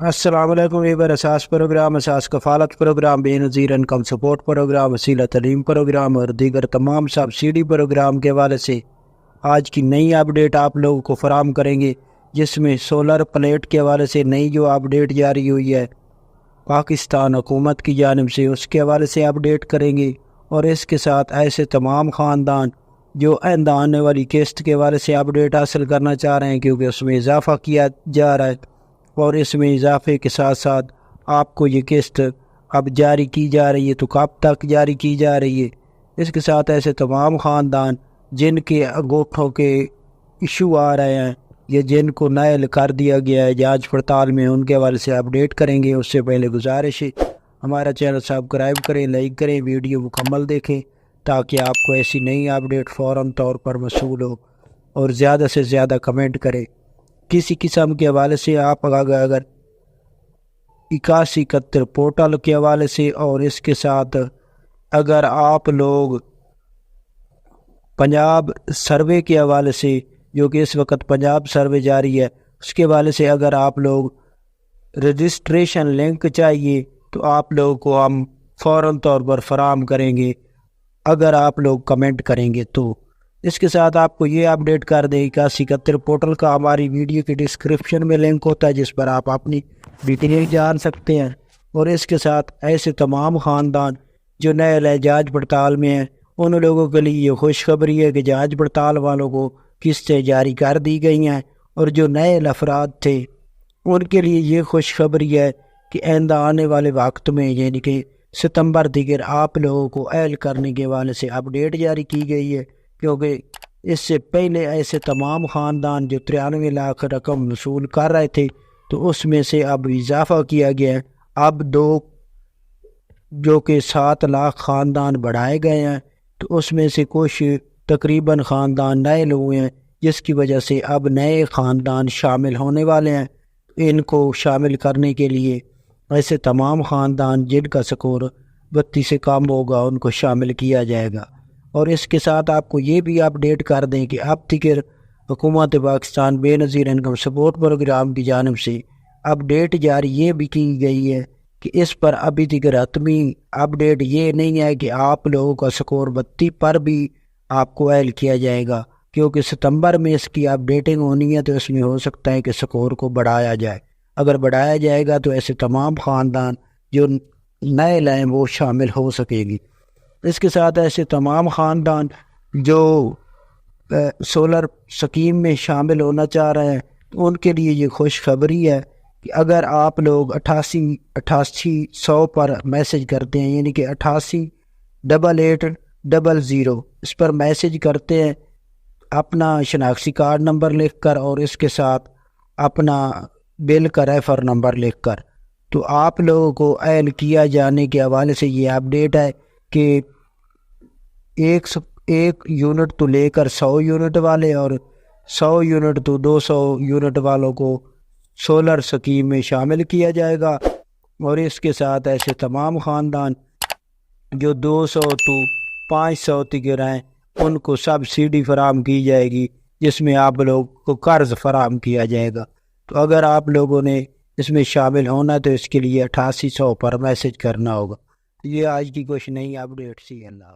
السلام علیکم ویور اساس پروگرام، اساس کفالت پروگرام، بے نظیر انکم سپورٹ پروگرام، وسیلہ تعلیم پروگرام اور دیگر تمام سبسڈی پروگرام کے حوالے سے آج کی نئی اپڈیٹ آپ لوگوں کو فراہم کریں گے، جس میں سولر پلیٹ کے حوالے سے نئی جو اپڈیٹ جاری ہوئی ہے پاکستان حکومت کی جانب سے، اس کے حوالے سے اپڈیٹ کریں گے۔ اور اس کے ساتھ ایسے تمام خاندان جو آئندہ آنے والی قسط کے حوالے سے اپڈیٹ حاصل کرنا چاہ رہے ہیں، کیونکہ اس میں اضافہ کیا جا رہا ہے، اور اس میں اضافے کے ساتھ ساتھ آپ کو یہ قسط اب جاری کی جا رہی ہے، تو کب تک جاری کی جا رہی ہے۔ اس کے ساتھ ایسے تمام خاندان جن کے انگوٹھوں کے ایشو آ رہے ہیں یا جن کو نائل کر دیا گیا ہے جانچ پڑتال میں، ان کے حوالے سے اپڈیٹ کریں گے۔ اس سے پہلے گزارش ہے ہمارا چینل سبسکرائب کریں، لائک کریں، ویڈیو مکمل دیکھیں تاکہ آپ کو ایسی نئی اپڈیٹ فوراً طور پر موصول ہو، اور زیادہ سے زیادہ کمنٹ کریں۔ کسی قسم کے حوالے سے آپ اگر 8171 پورٹل کے حوالے سے، اور اس کے ساتھ اگر آپ لوگ پنجاب سروے کے حوالے سے، جو کہ اس وقت پنجاب سروے جاری ہے، اس کے حوالے سے اگر آپ لوگ رجسٹریشن لنک چاہیے تو آپ لوگوں کو ہم فوراً طور پر فراہم کریں گے اگر آپ لوگ کمنٹ کریں گے تو۔ اس کے ساتھ آپ کو یہ اپڈیٹ کر دیں کہ 8171 پورٹل کا ہماری ویڈیو کی ڈسکرپشن میں لنک ہوتا ہے، جس پر آپ اپنی ڈیٹیل جان سکتے ہیں۔ اور اس کے ساتھ ایسے تمام خاندان جو نئے جانچ پڑتال میں ہیں، ان لوگوں کے لیے یہ خوشخبری ہے کہ جانچ پڑتال والوں کو قسطیں جاری کر دی گئی ہیں، اور جو نئے افراد تھے ان کے لیے یہ خوشخبری ہے کہ آئندہ آنے والے وقت میں، یعنی کہ ستمبر دیگر، آپ لوگوں کو اہل کرنے کے حوالے سے اپڈیٹ جاری کی گئی ہے، کیونکہ اس سے پہلے ایسے تمام خاندان جو 93 لاکھ رقم وصول کر رہے تھے، تو اس میں سے اب اضافہ کیا گیا ہے، اب جو کہ 7 لاکھ خاندان بڑھائے گئے ہیں، تو اس میں سے کچھ تقریباً خاندان نئے ہوئے ہیں، جس کی وجہ سے اب نئے خاندان شامل ہونے والے ہیں۔ ان کو شامل کرنے کے لیے ایسے تمام خاندان جن کا سکور 32 سے کم ہوگا ان کو شامل کیا جائے گا۔ اور اس کے ساتھ آپ کو یہ بھی اپڈیٹ کر دیں کہ اب تک حکومت پاکستان بے نظیر انکم سپورٹ پروگرام کی جانب سے اپڈیٹ جاری یہ بھی کی گئی ہے کہ اس پر ابھی تک حتمی اپڈیٹ یہ نہیں ہے کہ آپ لوگوں کا سکور 32 پر بھی آپ کو اہل کیا جائے گا، کیونکہ ستمبر میں اس کی اپڈیٹنگ ہونی ہے، تو اس میں ہو سکتا ہے کہ سکور کو بڑھایا جائے۔ اگر بڑھایا جائے گا تو ایسے تمام خاندان جو نئے لائیں وہ شامل ہو سکے گی۔ اس کے ساتھ ایسے تمام خاندان جو سولر سکیم میں شامل ہونا چاہ رہے ہیں، ان کے لیے یہ خوشخبری ہے کہ اگر آپ لوگ 8800 پر میسج کرتے ہیں، یعنی کہ 888800 اس پر میسج کرتے ہیں اپنا شناختی کارڈ نمبر لکھ کر، اور اس کے ساتھ اپنا بل کا ریفر نمبر لکھ کر، تو آپ لوگوں کو اہل کیا جانے کے حوالے سے یہ اپڈیٹ ہے کہ 1 یونٹ تو لے کر 100 یونٹ والے اور 100 یونٹ تو 200 یونٹ والوں کو سولر سکیم میں شامل کیا جائے گا۔ اور اس کے ساتھ ایسے تمام خاندان جو 200 تو 500 تک رہیں، ان کو سبسڈی فراہم کی جائے گی، جس میں آپ لوگ کو قرض فراہم کیا جائے گا۔ تو اگر آپ لوگوں نے اس میں شامل ہونا تو اس کے لیے 8800 پر میسج کرنا ہوگا۔ یہ آج کی کچھ نئی اپڈیٹ سی۔ اللہ